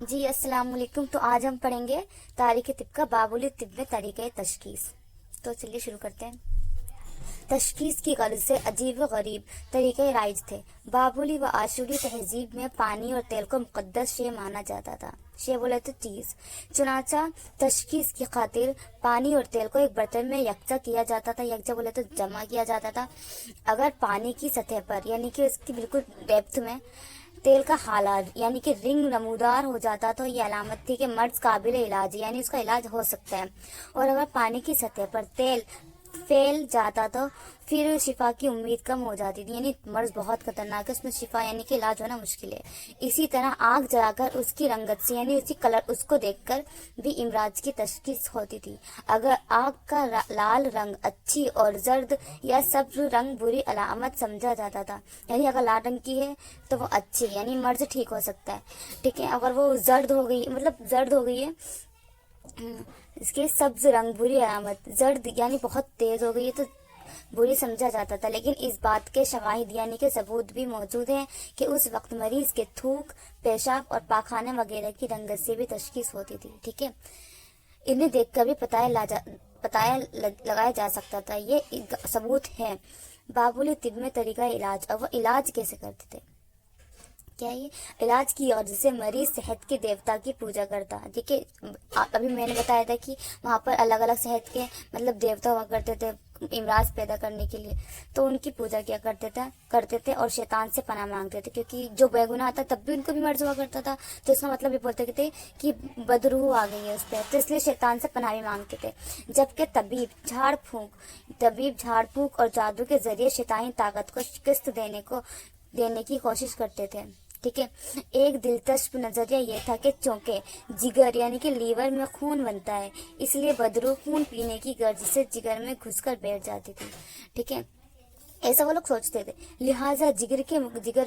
جی السلام علیکم۔ تو آج ہم پڑھیں گے تاریخ طب کا بابلی طب میں طریقہ تشخیص۔ تو چلیے شروع کرتے ہیں۔ تشخیص کی غرض سے عجیب و غریب طریقے رائج تھے۔ بابلی و آشوری تہذیب میں پانی اور تیل کو مقدس شے مانا جاتا تھا۔ شے بولے تو چیز۔ چنانچہ تشخیص کی خاطر پانی اور تیل کو ایک برتن میں یکجا کیا جاتا تھا۔ یکجا بولے تو جمع کیا جاتا تھا۔ اگر پانی کی سطح پر یعنی کہ اس کی بالکل ڈیپتھ میں تیل کا حالات یعنی کہ رنگ نمودار ہو جاتا تو یہ علامت تھی کہ مرض قابل علاج ہے، یعنی اس کا علاج ہو سکتا ہے۔ اور اگر پانی کی سطح پر تیل پھیل جاتا تو پھر شفا کی امید کم ہو جاتی تھی، یعنی مرض بہت خطرناک ہے، اس میں شفا یعنی کہ علاج ہونا مشکل ہے۔ اسی طرح آگ جلا کر اس کی رنگت سے یعنی اسی کلر اس کو دیکھ کر بھی امراض کی تشخیص ہوتی تھی۔ اگر آگ کا لال رنگ اچھی اور زرد یا سبز رنگ بری علامت سمجھا جاتا تھا، یعنی اگر لال رنگ کی ہے تو وہ اچھی یعنی مرض ٹھیک ہو سکتا ہے، ٹھیک ہے۔ اگر وہ زرد ہو گئی زرد ہو گئی ہے، اس کے سبز رنگ بری علامت، زرد یعنی بہت تیز ہو گئی ہے تو بری سمجھا جاتا تھا۔ لیکن اس بات کے شواہد یعنی کہ ثبوت بھی موجود ہیں کہ اس وقت مریض کے تھوک، پیشاب اور پاخانے وغیرہ کی رنگت سے بھی تشخیص ہوتی تھی، ٹھیک ہے۔ انہیں دیکھ کر بھی پتہ لگایا جا سکتا تھا، یہ ثبوت ہے۔ بابلی طب میں طریقہ علاج، اور وہ علاج کیسے کرتے تھے؟ کیا یہ علاج کی غرض سے مریض صحت کے دیوتا کی پوجا کرتا؟ دیکھیے ابھی میں نے بتایا تھا کہ وہاں پر الگ الگ صحت کے دیوتا ہوا کرتے تھے امراض پیدا کرنے کے لیے، تو ان کی پوجا کیا کرتے تھے اور شیطان سے پناہ مانگتے تھے، کیونکہ جو بے گناہ تھا تب بھی ان کو بھی مرض ہوا کرتا تھا، تو اس کا مطلب یہ بولتے تھے کہ بدروح آ گئی ہے اس پہ، تو اس لیے شیطان سے پناہ بھی مانگتے تھے۔ جبکہ طبیب جھاڑ پھونک اور جادو کے ذریعے شیطانی طاقت کو شکست دینے کی کوشش کرتے تھے، ٹھیک ہے۔ ایک دلچسپ نظریہ یہ تھا کہ چونکہ جگر یعنی کہ لیور میں خون بنتا ہے، اس لیے بدروح خون پینے کی غرض سے جگر میں گھس کر بیٹھ جاتی تھی، ٹھیک ہے، ایسا وہ لوگ سوچتے تھے۔ لہٰذا جگر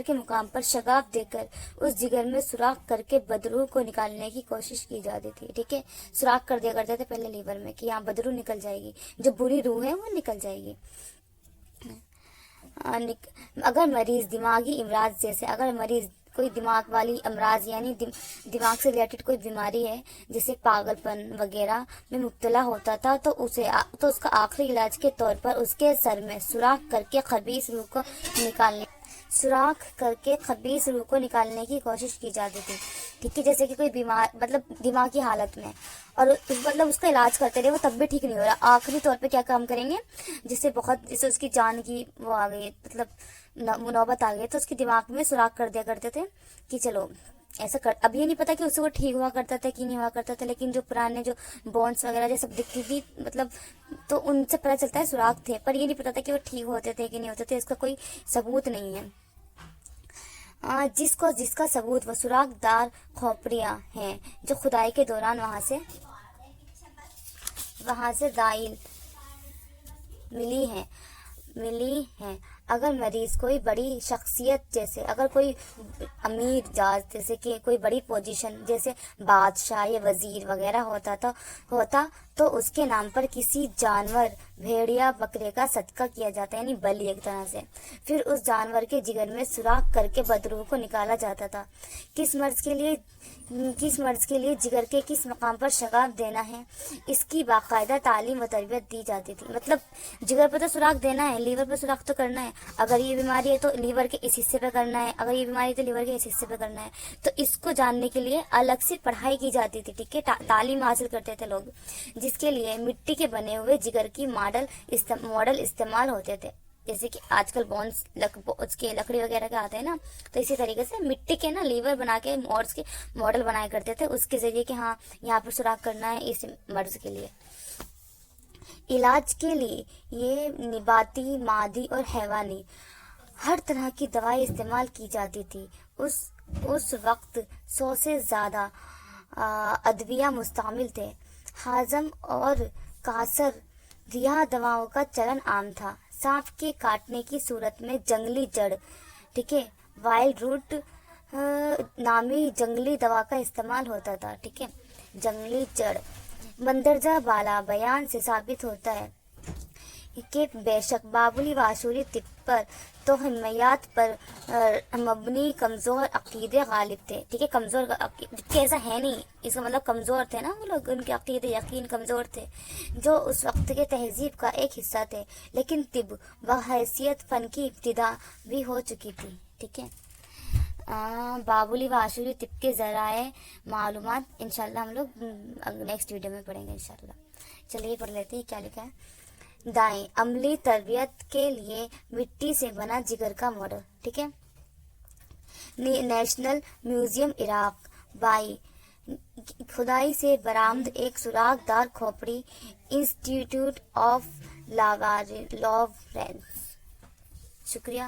کے مقام پر شگاف دے کر اس جگر میں سوراخ کر کے بدروح کو نکالنے کی کوشش کی جاتی تھی، ٹھیک ہے۔ سوراخ کر دیا کرتے تھے پہلے لیور میں کہ یہاں بدروح نکل جائے گی، جو بری روح ہے وہ نکل جائے گی۔ اگر مریض دماغی امراض جیسے اگر مریض کوئی دماغ والی امراض یعنی دماغ سے ریلیٹڈ کوئی بیماری ہے جیسے پاگل پن وغیرہ میں مبتلا ہوتا تھا تو اس کا آخری علاج کے طور پر اس کے سر میں سوراخ کر کے خبیث روح کو نکالنے کی کوشش کی جاتی تھی، ٹھیک ہے۔ جیسے کہ کوئی بیمار دماغ کی حالت میں اور اس کا علاج کرتے رہے، وہ تب بھی ٹھیک نہیں ہو رہا، آخری طور پہ کیا کام کریں گے، جسے اس کی جان کی وہ آ گئی نوبت آ گئی تو اس کے دماغ میں سوراخ کر دیا کرتے تھے کہ چلو ایسا اب یہ نہیں پتا کہ اس سے وہ ٹھیک ہوا کرتا تھا کہ نہیں ہوا کرتا تھا، لیکن جو پرانے جو بونس وغیرہ جو سب دکھتی تھی تو ان سے پتہ چلتا ہے سوراخ تھے، پر یہ نہیں پتا تھا کہ وہ ٹھیک ہوتے تھے کہ نہیں ہوتے تھے، اس کا کوئی ثبوت نہیں ہے۔ جس کا ثبوت وہ سوراخ دار کھوپڑیاں ہیں جو کھدائی کے دوران وہاں سے دائل ملی ہیں۔ اگر مریض کوئی بڑی شخصیت جیسے اگر کوئی امیر جاز جیسے کہ کوئی بڑی پوزیشن جیسے بادشاہ یا وزیر وغیرہ ہوتا تو اس کے نام پر کسی جانور بھیڑیا بکرے کا صدقہ کیا جاتا، یعنی بلی ایک طرح سے، پھر اس جانور کے جگر میں سوراخ کر کے بدروح کو نکالا جاتا تھا۔ کس مرض کے لیے جگر کے کس مقام پر شگاف دینا ہے، اس کی باقاعدہ تعلیم و تربیت دی جاتی تھی۔ جگر پہ تو سوراخ دینا ہے، لیور پہ سوراخ تو کرنا ہے، اگر یہ بیماری ہے تو لیور کے اس حصے پہ کرنا ہے، اگر یہ بیماری ہے تو لیور کے اس حصے پہ کرنا ہے، تو اس کو جاننے کے لیے الگ سے پڑھائی کی جاتی تھی، ٹھیک ہے، تعلیم حاصل کرتے تھے لوگ، جس کے لیے مٹی کے بنے ہوئے جگر کی ماڈل استعمال ہوتے تھے، جیسے کہ آج کل بونس اس کے لکڑی وغیرہ کے آتے ہیں نا، تو اسی طریقے سے مٹی کے لیور بنا کے اور اس کے ماڈل بنایا کرتے تھے، اس کے ذریعے کہ ہاں یہاں پر سوراخ کرنا ہے اس مرض کے لیے۔ علاج کے لیے یہ نباتی، مادی اور حیوانی ہر طرح کی دوائیں استعمال کی جاتی تھی۔ اس وقت 100 سے زیادہ ادویہ مستعمل تھے۔ ہاضم اور کاسر ریاح دواؤں کا چلن عام تھا۔ سانپ کے کاٹنے کی صورت میں جنگلی جڑ، ٹھیک ہے، وائلڈ روٹ نامی جنگلی دوا کا استعمال ہوتا تھا، ٹھیک ہے، جنگلی جڑ۔ مندرجہ بالا بیان سے ثابت ہوتا ہے کہ بے شک بابلی و آشوری طب پر توہمیات پر مبنی کمزور عقیدے غالب تھے. ٹھیک ہے, کمزور جبکہ ایسا ہے نہیں, اس کا مطلب کمزور تھے نا وہ لوگ, ان کے عقیدے یقین کمزور تھے, جو اس وقت کے تہذیب کا ایک حصہ تھے, لیکن طب بحیثیت فن کی ابتدا بھی ہو چکی تھی. ٹھیک ہے, بابلی و عاشوری طب کے ذرائع معلومات انشاءاللہ ہم لوگ نیکسٹ ویڈیو میں پڑھیں گے انشاءاللہ. چلیے پڑھ لیتے ہیں کیا لکھا ہے. دائیں, عملی تربیت کے لیے مٹی سے بنا جگر کا ماڈل. ٹھیک ہے, نیشنل میوزیم عراق. بائیں, کھدائی سے برآمد ایک سوراخ دار کھوپڑی, انسٹیٹیوٹ آف لارنس. شکریہ.